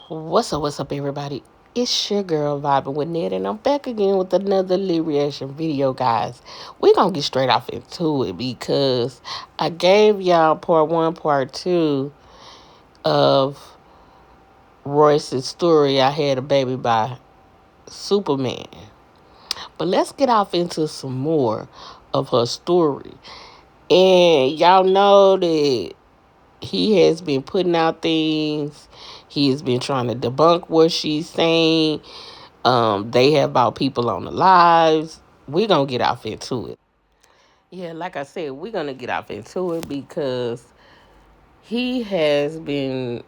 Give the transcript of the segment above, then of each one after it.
What's up, everybody? It's your girl vibing with Ned, and I'm back again with another lit reaction video, guys. We're gonna get straight off into it because I gave y'all part one, part two of Royce's story. I had a baby by Superman, but let's get off into some more of her story. And y'all know that he has been putting out things. He has been trying to debunk what she's saying. They have about people on the lives. We're gonna get off into it. Yeah, like I said, we're gonna get off into it because he has been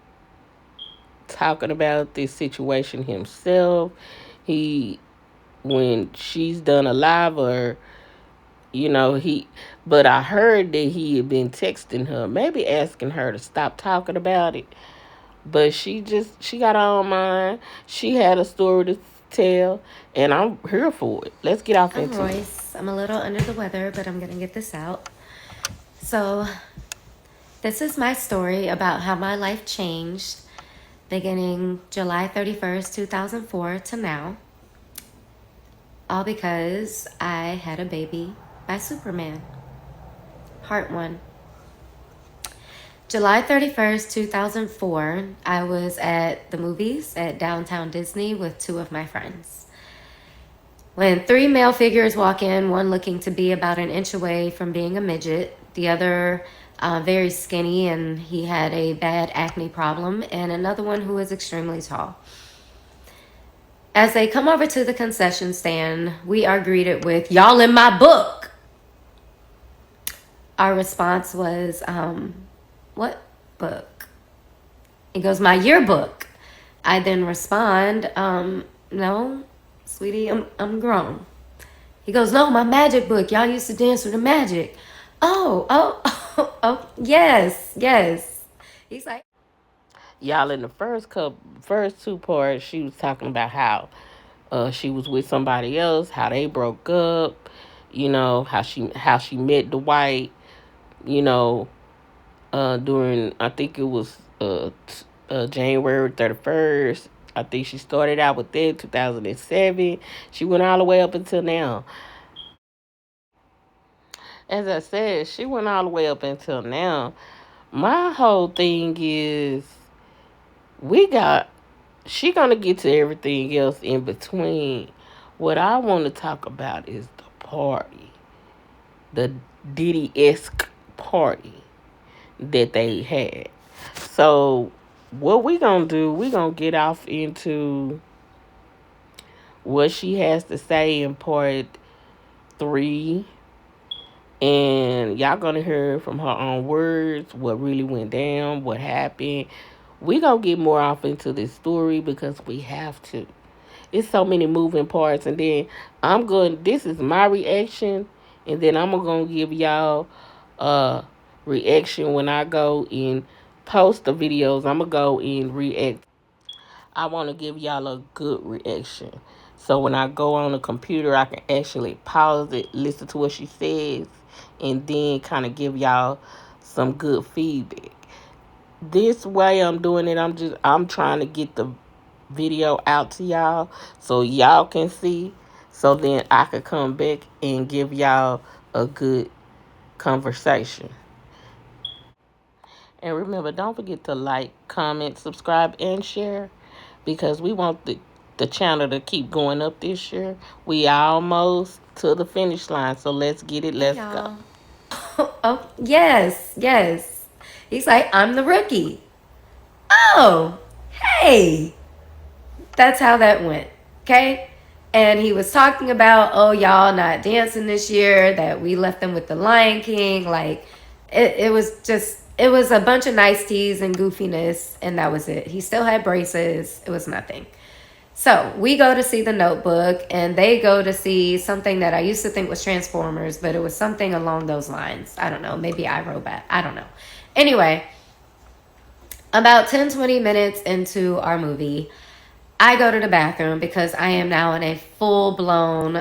talking about this situation himself. He when she's done a live or he but I heard that he had been texting her, maybe asking her to stop talking about it. But she got her own mind. She had a story to tell, and I'm here for it. Let's get off I'm into it. Royce. I'm a little under the weather, but I'm going to get this out. So, this is my story about how my life changed beginning July 31st, 2004 to now. All because I had a baby by Superman. Part 1. July 31st, 2004, I was at the movies at Downtown Disney with two of my friends. When three male figures walk in, one looking to be about an inch away from being a midget, the other very skinny and he had a bad acne problem, and another one who is extremely tall. As they come over to the concession stand, we are greeted with, "Y'all in my book." Our response was, "What book?" He goes, "My yearbook." I then respond, "No, sweetie, I'm grown." He goes, "No, my magic book. Y'all used to dance with the magic." Oh, yes. He's like, Y'all, in the first two parts, she was talking about how she was with somebody else, how they broke up, how she met Dwight, you know, during I think it was January 31st. I think she started out with that 2007. She went all the way up until now. As I said, she went all the way up until now. My whole thing is we got she gonna get to everything else in between. What I want to talk about is the party, the Diddy-esque party that they had. So what we gonna do? We gonna get off into what she has to say in part three, and y'all gonna hear from her own words what really went down, what happened. We gonna get more off into this story because we have to. It's so many moving parts, and then I'm going. This is my reaction, and then I'm gonna give y'all a reaction when I go and post the videos. I'm gonna go and react. I want to give y'all a good reaction. So when I go on the computer, I can actually pause it, listen to what she says, and then kind of give y'all some good feedback. This way I'm doing it, I'm trying to get the video out to y'all so y'all can see. So then I could come back and give y'all a good conversation. And remember, don't forget to like, comment, subscribe, and share because we want the channel to keep going up this year. We almost to the finish line, so let's get it. "Hey, Let's go. y'all." Oh, yes. He's like, "I'm the rookie." Oh, hey. That's how that went. Okay. And he was talking about, "Oh, y'all not dancing this year, that we left them with the Lion King." Like, it was a bunch of niceties and goofiness, and that was it. He still had braces. It was nothing. So we go to see The Notebook, and they go to see something that I used to think was Transformers, but it was something along those lines. I don't know. Maybe iRobot. I don't know. Anyway, about 10-20 minutes into our movie, I go to the bathroom because I am now in a full-blown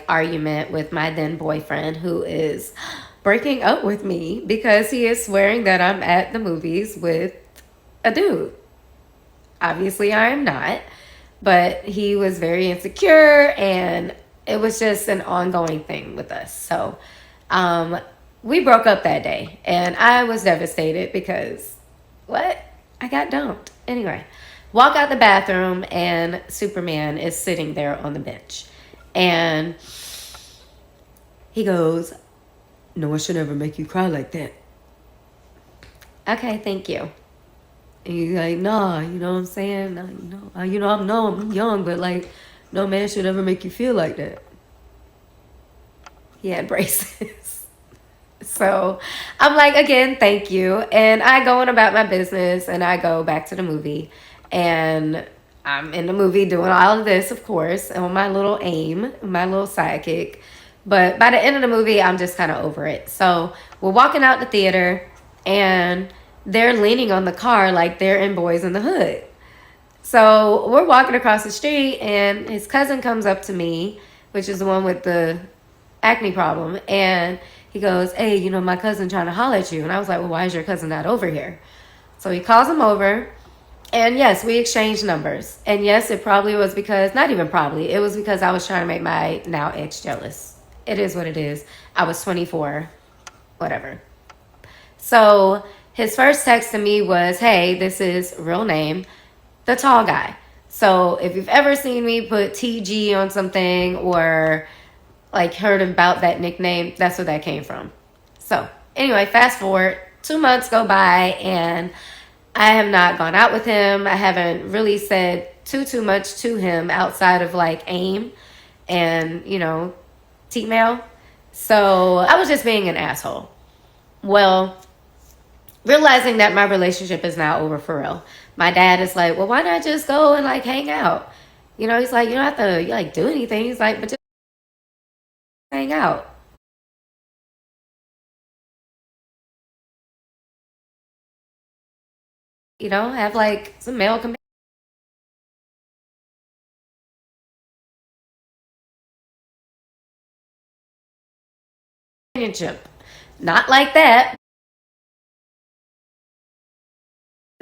argument with my then boyfriend, who is breaking up with me because he is swearing that I'm at the movies with a dude. Obviously, I am not. But he was very insecure, and it was just an ongoing thing with us. So um, we broke up that day, and I was devastated because what? I got dumped. Anyway, walk out the bathroom, and Superman is sitting there on the bench. And he goes, "No one should ever make you cry like that." Okay, thank you. And he's like, "Nah, you know what I'm saying? Nah, I'm young, but like, no man should ever make you feel like that." He had braces. So I'm like, again, thank you. And I go on about my business, and I go back to the movie. And I'm in the movie doing all of this, of course, on my little aim, my little sidekick. But by the end of the movie, I'm just kind of over it. So we're walking out the theater, and they're leaning on the car like they're in Boys in the Hood. So we're walking across the street, and his cousin comes up to me, which is the one with the acne problem, and he goes, "Hey, my cousin trying to holler at you." And I was like, "Well, why is your cousin not over here?" So he calls him over, and yes, we exchanged numbers. And yes, it probably was because, not even probably, it was because I was trying to make my now ex jealous. It is what it is. I was 24, whatever. So his first text to me was, "Hey, this is real name, the tall guy." So if you've ever seen me put TG on something, or like heard about that nickname, that's where that came from. So anyway, fast forward, 2 months go by, and I have not gone out with him. I haven't really said too much to him outside of like AIM and T-mail. So I was just being an asshole. Well, realizing that my relationship is now over for real, my dad is like, "Well, why not just go and like hang out?" He's like, "You don't have to like do anything." He's like, "But just hang out. Have like some male companionship." Not like that,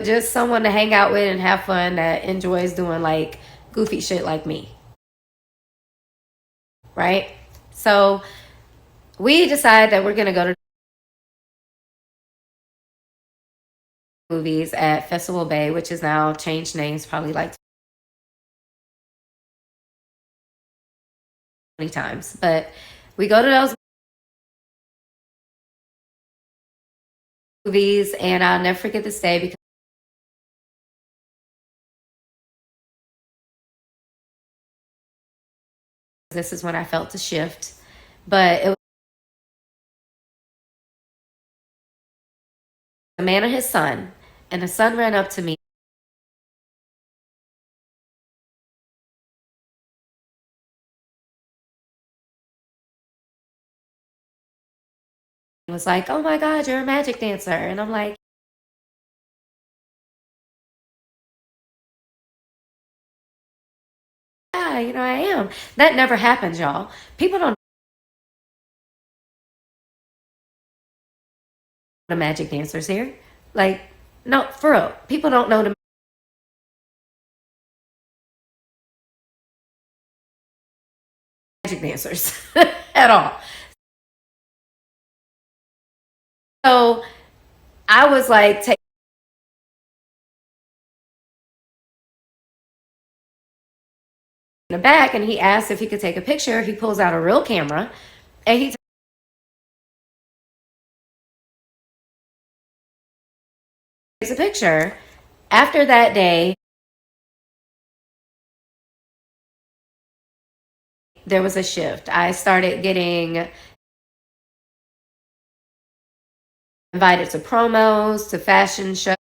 just someone to hang out with and have fun that enjoys doing like goofy shit like me, right? So we decide that we're gonna go to movies at Festival Bay, which is now changed names probably like 20 times. But we go to those movies, and I'll never forget this day because this is when I felt the shift. But it was a man and his son, and the son ran up to me and was like, "Oh my God, you're a magic dancer." And I'm like, "Yeah, I am." That never happens, y'all. People don't know the magic dancers here. Like, no, for real. People don't know the magic dancers at all. So I was like taken aback, and he asked if he could take a picture. He pulls out a real camera, and he takes a picture. After that day, there was a shift. I started getting invited to promos, to fashion shows,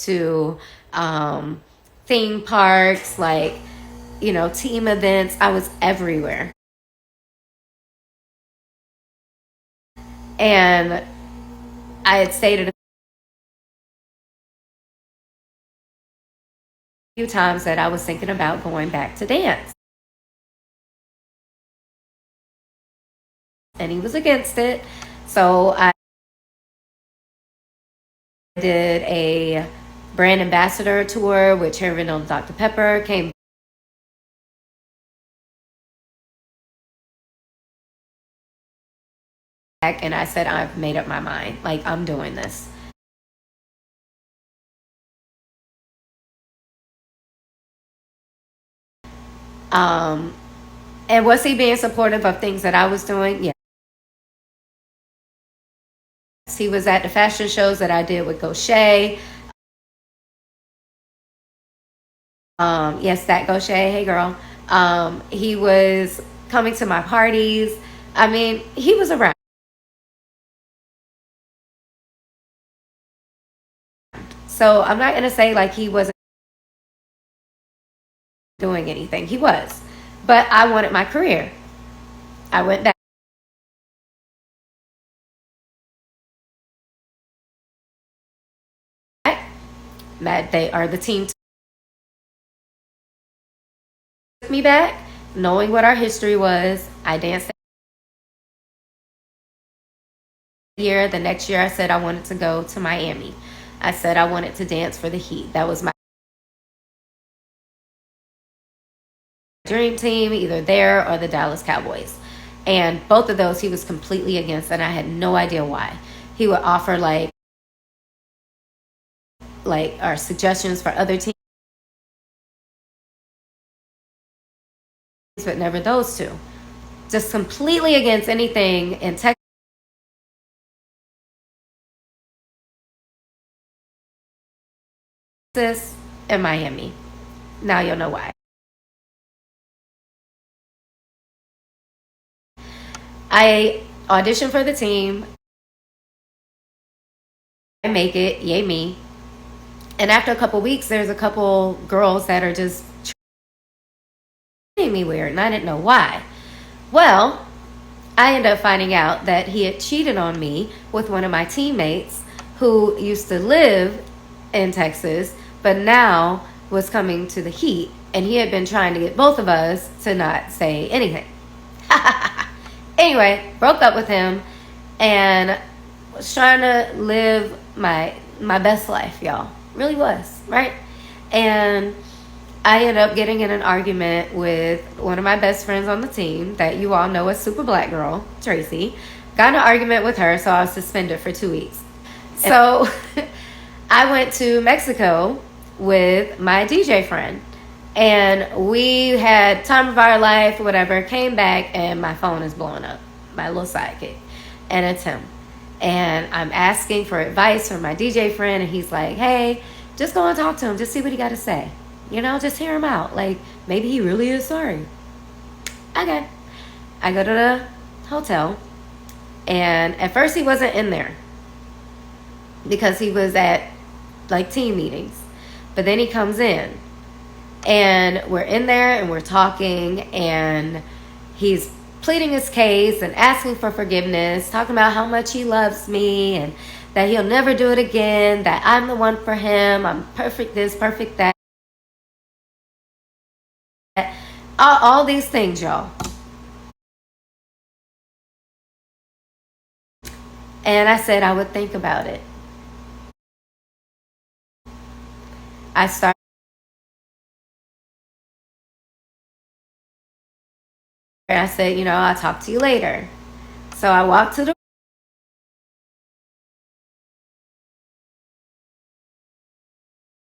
to um, theme parks, like, team events. I was everywhere. And I had stated a few times that I was thinking about going back to dance. And he was against it. So I did a brand ambassador tour with Cherry Vanilla Dr. Pepper. Came back and I said, I've made up my mind. Like, I'm doing this. Um, and was he being supportive of things that I was doing? Yes. He was at the fashion shows that I did with Gaucher. Yes, that Gaucher. Hey, girl. He was coming to my parties. I mean, he was around. So I'm not going to say like he wasn't doing anything. He was. But I wanted my career. I went back. That they are the team took me back, knowing what our history was. I danced that year. The next year I said I wanted to go to Miami. I said I wanted to dance for the Heat. That was my dream team, either there or the Dallas Cowboys. And both of those he was completely against, and I had no idea why. He would offer like our suggestions for other teams, but never those two. Just completely against anything in Texas and Miami. Now you'll know why. I auditioned for the team. I make it, yay me. And after a couple weeks, there's a couple girls that are just treating me weird, and I didn't know why. Well, I ended up finding out that he had cheated on me with one of my teammates who used to live in Texas, but now was coming to the Heat, and he had been trying to get both of us to not say anything. Anyway, broke up with him and was trying to live my best life, y'all. Really was, right? And I ended up getting in an argument with one of my best friends on the team that you all know as Super Black Girl, Tracy. Got in an argument with her, so I was suspended for 2 weeks. So I went to Mexico with my DJ friend. And we had time of our life, whatever, came back and my phone is blowing up. My little sidekick. And it's him. And I'm asking for advice from my DJ friend, and he's like, hey, just go and talk to him. Just see what he got to say. You know, just hear him out. Like, maybe he really is sorry. Okay. I go to the hotel, and at first he wasn't in there because he was at, like, team meetings. But then he comes in, and we're in there, and we're talking, and he's pleading his case and asking for forgiveness, talking about how much he loves me and that he'll never do it again, that I'm the one for him, I'm perfect this, perfect that. All these things, y'all. And I said I would think about it. I started, I said, you know, I'll talk to you later. So I walked to the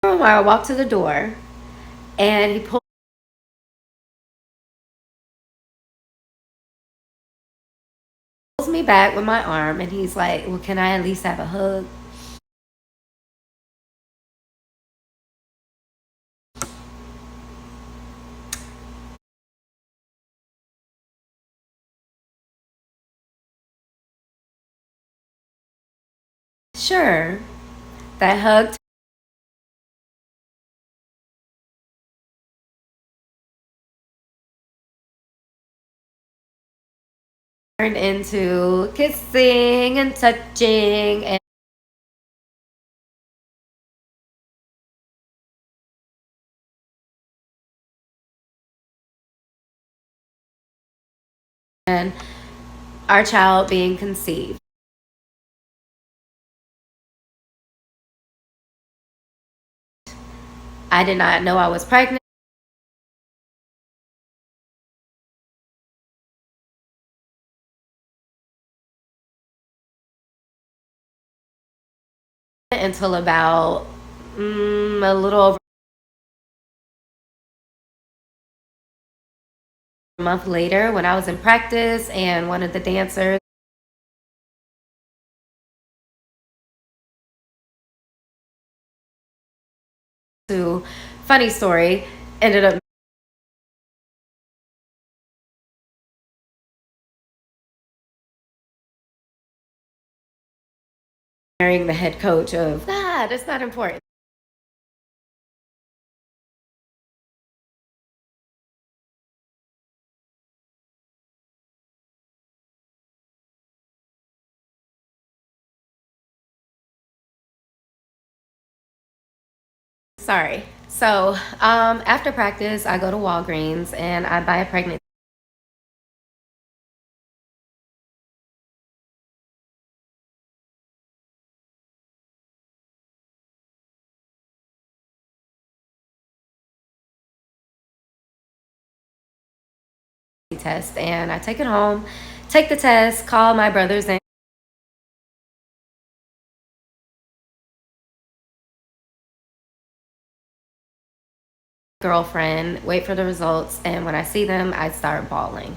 room, I walked to the door, and he pulls me back with my arm, and he's like, well, can I at least have a hug? Sure. That hug turned into kissing and touching and our child being conceived. I did not know I was pregnant until about a little over a month later when I was in practice, and one of the dancers who, funny story, ended up marrying the head coach of, that's not important. Sorry. So after practice, I go to Walgreens and I buy a pregnancy test, and I take it home, take the test, call my brothers and girlfriend, wait for the results, and when I see them, I start bawling.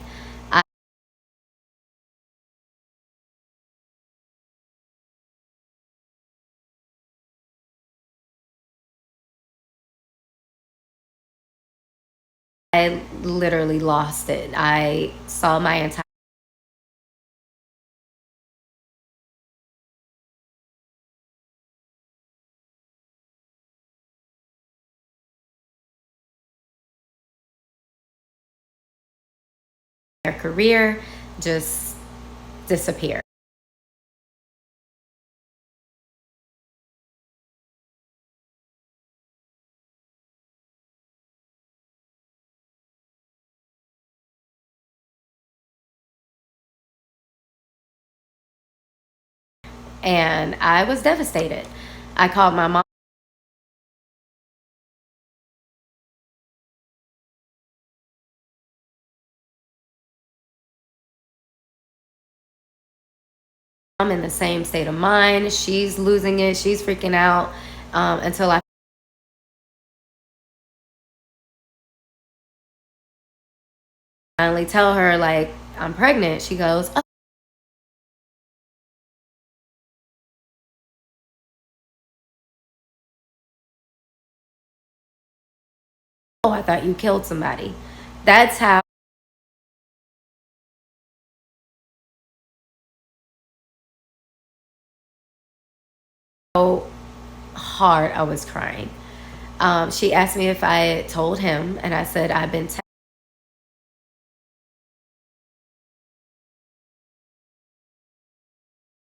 I literally lost it. I saw my entire career just disappear. And I was devastated. I called my mom in the same state of mind. She's losing it. She's freaking out until I finally tell her, like, I'm pregnant. She goes, oh, I thought you killed somebody. That's how hard I was crying. She asked me if I had told him, and I said, I've been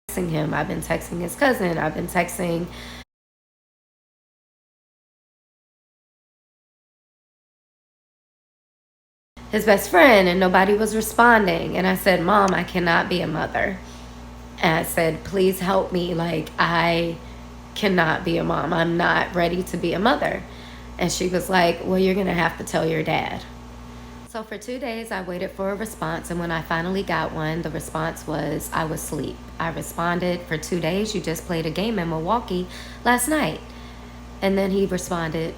texting him. I've been texting his cousin. I've been texting his best friend, and nobody was responding. And I said, Mom, I cannot be a mother. And I said, please help me. Like, I cannot be a mom. I'm not ready to be a mother. And she was like, well, you're going to have to tell your dad. So for 2 days, I waited for a response. And when I finally got one, the response was, I was asleep. I responded, for 2 days, you just played a game in Milwaukee last night. And then he responded,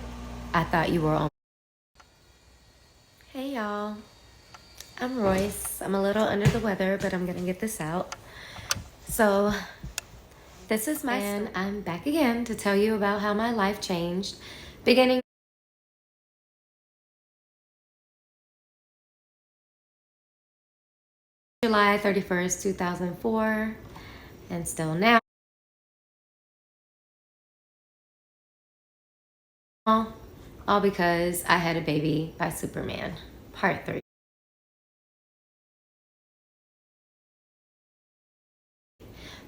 I thought you were on. Hey, y'all. I'm Royce. I'm a little under the weather, but I'm going to get this out. So this is my story. And I'm back again to tell you about how my life changed beginning July 31st, 2004, and still now. All because I had a baby by Superman, part 3.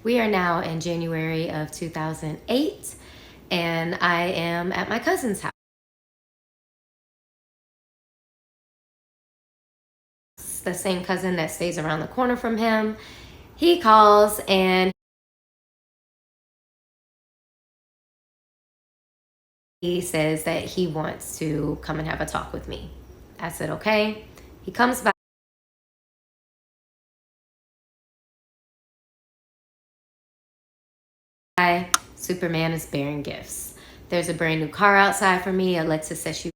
We are now in January of 2008, and I am at my cousin's house. The same cousin that stays around the corner from him. He calls and He says that he wants to come and have a talk with me. I said, okay. He comes by. Superman is bearing gifts. There's a brand new car outside for me. Alexa says she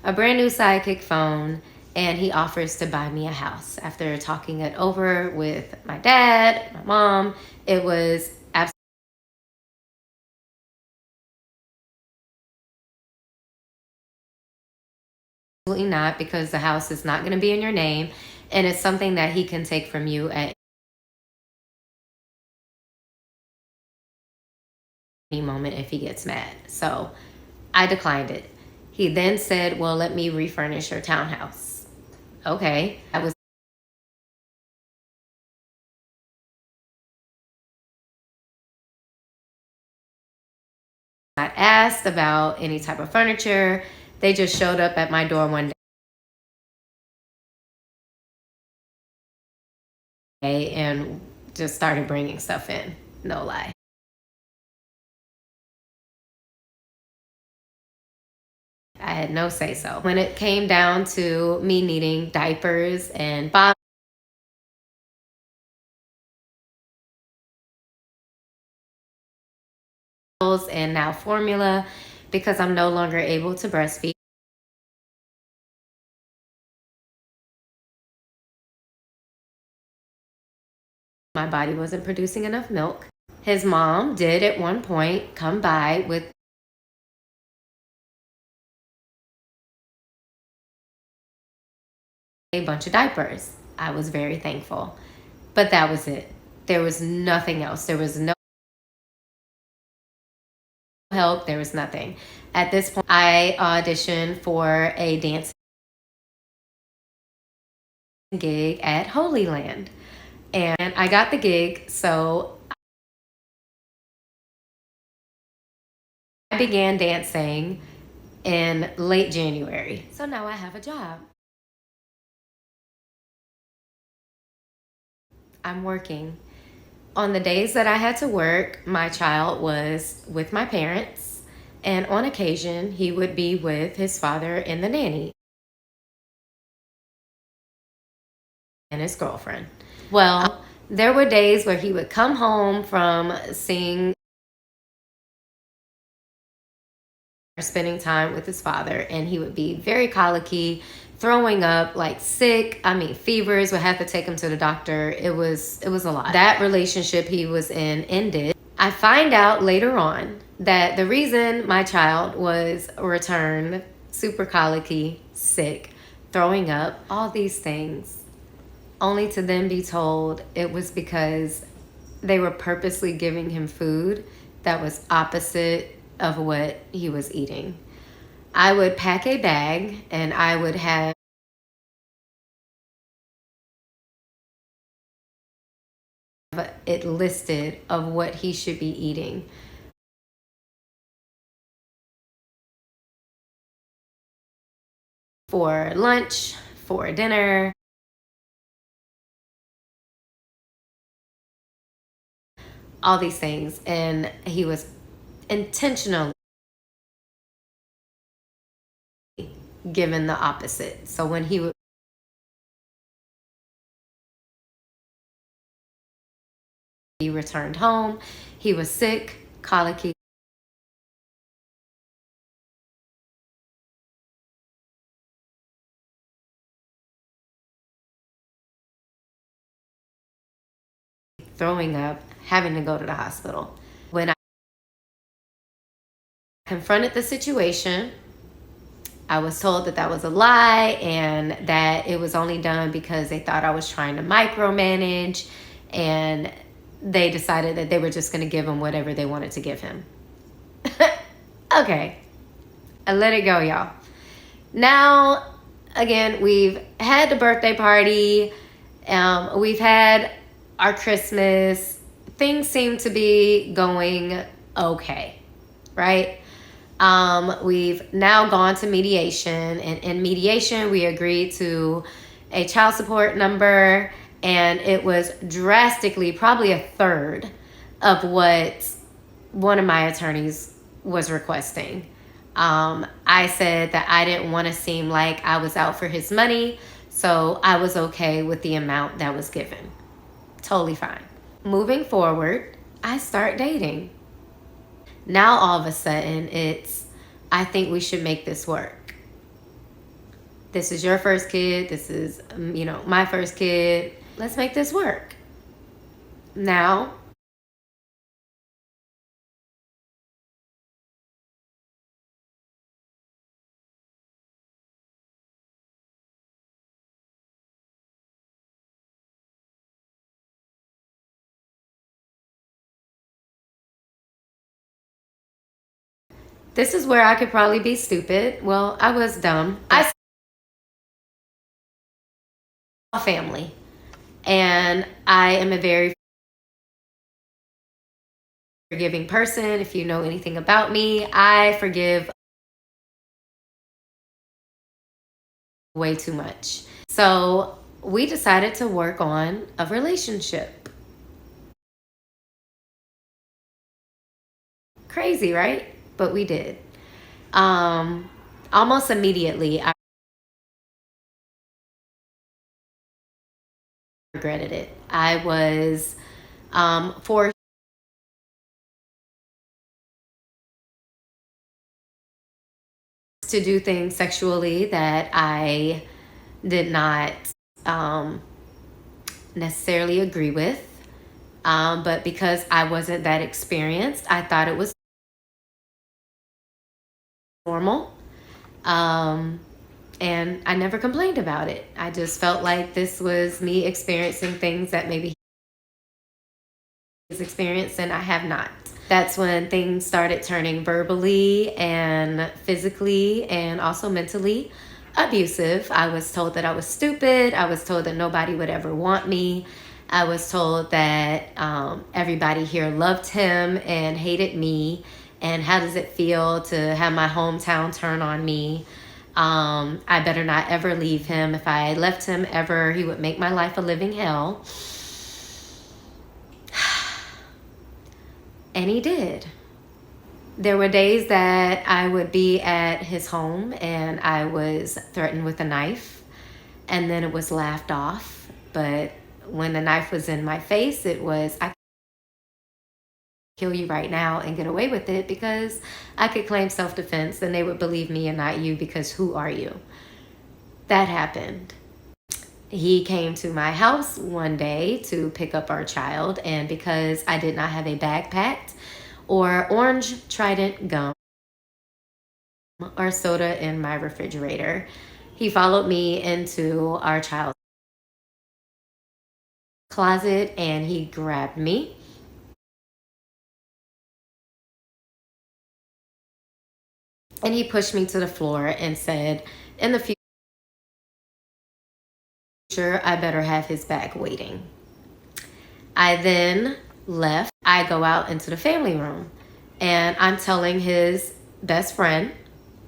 a brand new sidekick phone, and he offers to buy me a house. After talking it over with my dad, my mom, it was absolutely not, because the house is not going to be in your name, and it's something that he can take from you at any moment if he gets mad. So I declined it. He then said, well, let me refurnish your townhouse. Okay. Not asked about any type of furniture. They just showed up at my door one day and just started bringing stuff in. No lie. I had no say so. When it came down to me needing diapers and bottles and now formula, because I'm no longer able to breastfeed, my body wasn't producing enough milk. His mom did at one point come by with a bunch of diapers. I was very thankful. But that was it. There was nothing else. There was no help. There was nothing. At this point, I auditioned for a dance gig at Holy Land. And I got the gig, so I began dancing in late January. So now I have a job. I'm working. On the days that I had to work, my child was with my parents, and on occasion, he would be with his father and the nanny and his girlfriend. Well, there were days where he would come home from seeing spending time with his father, and he would be very colicky, throwing up, like sick. I mean, fevers. Would have to take him to the doctor. It was a lot. That relationship he was in ended. I find out later on that the reason my child was returned super colicky, sick, throwing up, all these things, only to then be told it was because they were purposely giving him food that was opposite of what he was eating. I would pack a bag and I would have it listed of what he should be eating. For lunch, for dinner, all these things. And he was intentionally given the opposite. So when he returned home, he was sick, colicky, throwing up, having to go to the hospital. When I confronted the situation, I was told that that was a lie and that it was only done because they thought I was trying to micromanage, and they decided that they were just going to give him whatever they wanted to give him. Okay, I let it go, y'all. Now, again, we've had the birthday party. We've had our Christmas. Things seem to be going okay, right? We've now gone to mediation, and in mediation, we agreed to a child support number, and it was drastically, probably a third of what one of my attorneys was requesting. I said that I didn't want to seem like I was out for his money, so I was okay with the amount that was given. Totally fine. Moving forward, I start dating. Now all of a sudden, I think we should make this work. This is your first kid. This is, my first kid. Let's make this work. Now, this is where I could probably be stupid. Well, I was dumb. I saw family, and I am a very forgiving person. If you know anything about me, I forgive way too much. So we decided to work on a relationship. Crazy, right? But we did. Um, Almost immediately, I regretted it. I was forced to do things sexually that I did not um, necessarily agree with. But because I wasn't that experienced, I thought it was normal. Um, and I never complained about it. I just felt like this was me experiencing things that maybe he's experienced and I have not. That's when things started turning verbally and physically and also mentally abusive. I was told that I was stupid. I was told that nobody would ever want me. I was told that everybody here loved him and hated me. And how does it feel to have my hometown turn on me? I better not ever leave him. If I left him ever, he would make my life a living hell. And he did. There were days that I would be at his home and I was threatened with a knife, and then it was laughed off. But when the knife was in my face, it was, I kill you right now and get away with it, because I could claim self-defense and they would believe me and not you, because who are you? That happened. He came to my house one day to pick up our child, and because I did not have a bag packed or orange Trident gum or soda in my refrigerator, he followed me into our child's closet and he grabbed me and he pushed me to the floor and said, in the future, I better have his bag waiting. I then left. I go out into the family room and I'm telling his best friend,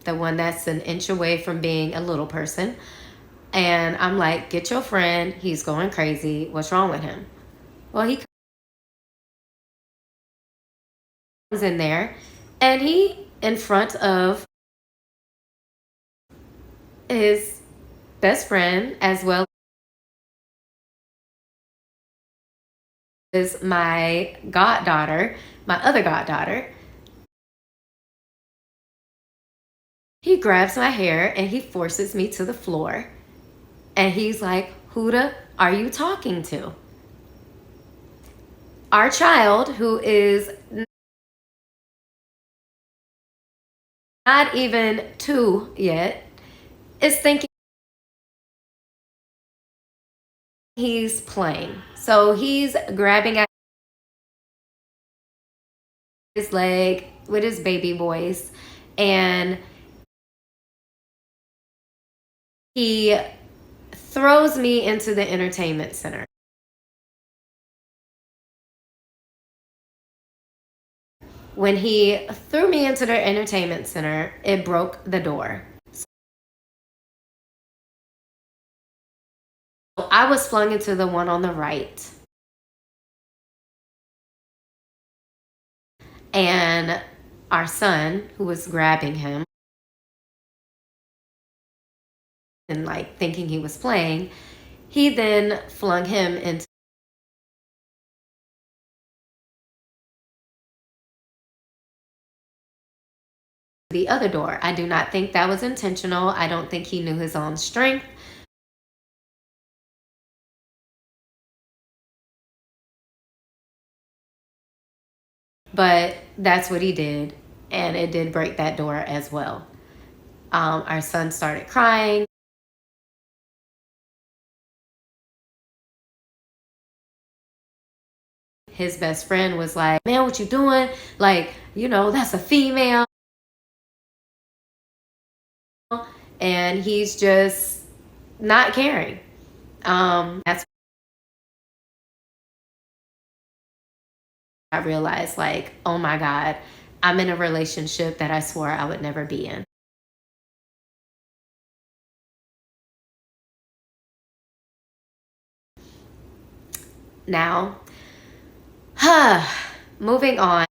the one that's an inch away from being a little person, and I'm like, get your friend. He's going crazy. What's wrong with him? Well, he comes in there and he, in front of his best friend, as well as my goddaughter, my other goddaughter, he grabs my hair and he forces me to the floor. And he's like, who the are you talking to? Our child, who is not even 2 yet, is thinking he's playing. So he's grabbing at his leg with his baby voice, and he throws me into the entertainment center. When he threw me into the entertainment center, it broke the door. So I was flung into the one on the right. And our son, who was grabbing him and like thinking he was playing, he then flung him into the other door. I do not think that was intentional. I don't think he knew his own strength. But that's what he did. And it did break that door as well. Our son started crying. His best friend was like, man, what you doing? Like, that's a female. And he's just not caring. That's when I realized, like, oh my God, I'm in a relationship that I swore I would never be in. Now, moving on.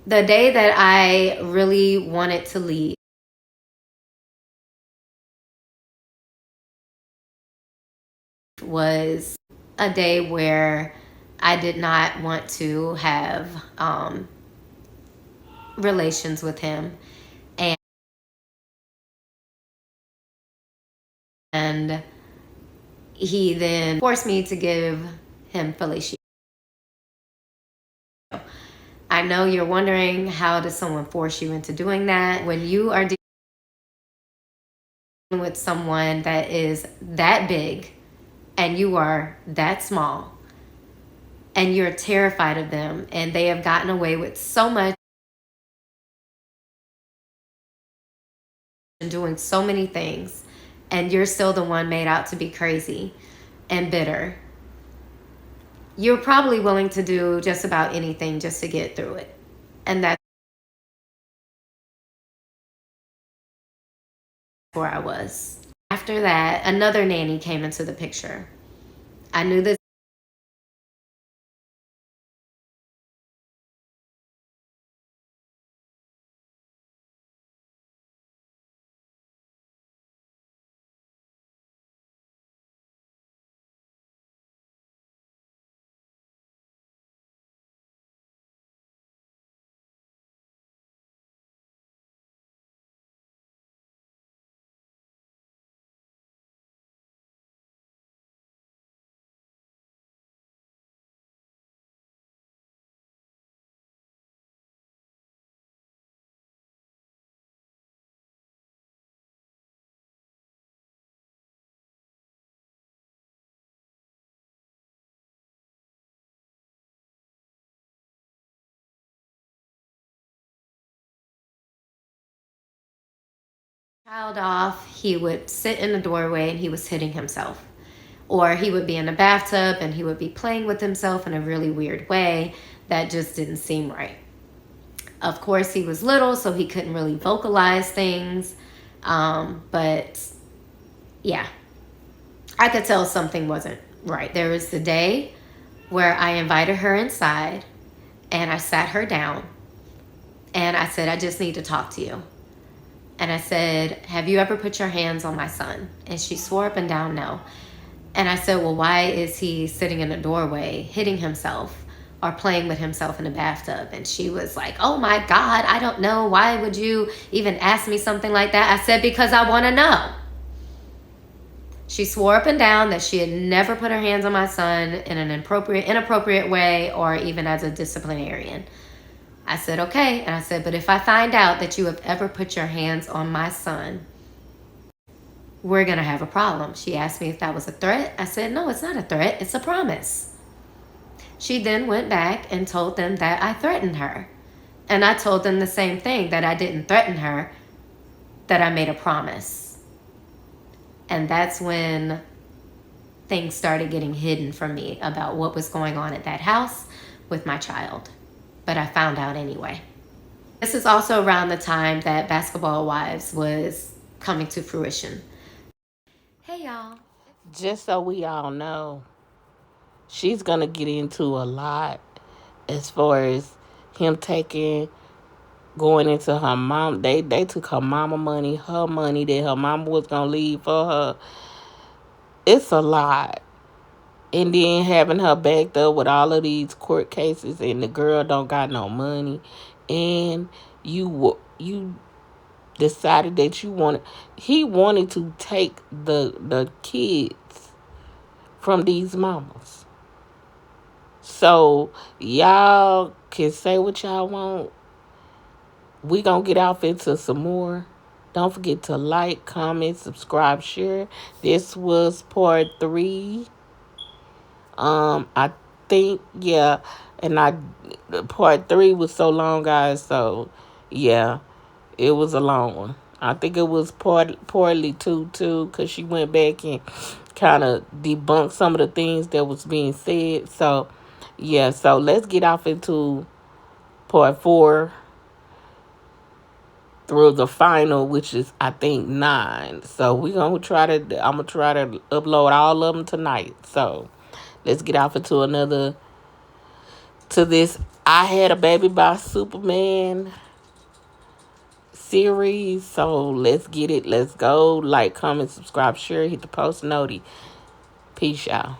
The day that I really wanted to leave was a day where I did not want to have relations with him. And he then forced me to give him fellatio. I know you're wondering, how does someone force you into doing that? When you are dealing with someone that is that big and you are that small and you're terrified of them and they have gotten away with so much and doing so many things, and you're still the one made out to be crazy and bitter, you're probably willing to do just about anything just to get through it. And that's where I was. After that, another nanny came into the picture. I knew this child off, he would sit in the doorway and he was hitting himself. Or he would be in the bathtub and he would be playing with himself in a really weird way that just didn't seem right. Of course, he was little, so he couldn't really vocalize things. But yeah, I could tell something wasn't right. There was the day where I invited her inside and I sat her down and I said, I just need to talk to you. And I said, have you ever put your hands on my son? And she swore up and down no. And I said, well, why is he sitting in a doorway hitting himself or playing with himself in a bathtub? And she was like, oh my God, I don't know. Why would you even ask me something like that? I said, because I want to know. She swore up and down that she had never put her hands on my son in an inappropriate way or even as a disciplinarian. I said, okay. And I said, but if I find out that you have ever put your hands on my son, we're going to have a problem. She asked me if that was a threat. I said, no, it's not a threat. It's a promise. She then went back and told them that I threatened her. And I told them the same thing, that I didn't threaten her, that I made a promise. And that's when things started getting hidden from me about what was going on at that house with my child. But I found out anyway. This is also around the time that Basketball Wives was coming to fruition. Hey y'all. Just so we all know, she's gonna get into a lot as far as him taking going into her mom. They took her her money that her mama was gonna leave for her. It's a lot. And then having her backed up with all of these court cases, and the girl don't got no money, and you decided that he wanted to take the kids from these mamas. So y'all can say what y'all want. We gonna get off into some more. Don't forget to like, comment, subscribe, share. This was part 3. I think, yeah, and part 3 was so long, guys. So yeah, it was a long one. I think it was partly too, because she went back and kind of debunked some of the things that was being said. So yeah, so let's get off into part 4 through the final, which is I think 9. So we gonna try to. I'm gonna try to upload all of them tonight. So let's get off into another to this. I had a baby by Superman series. So let's get it. Let's go. Like, comment, subscribe, share, hit the post noti. Peace, y'all.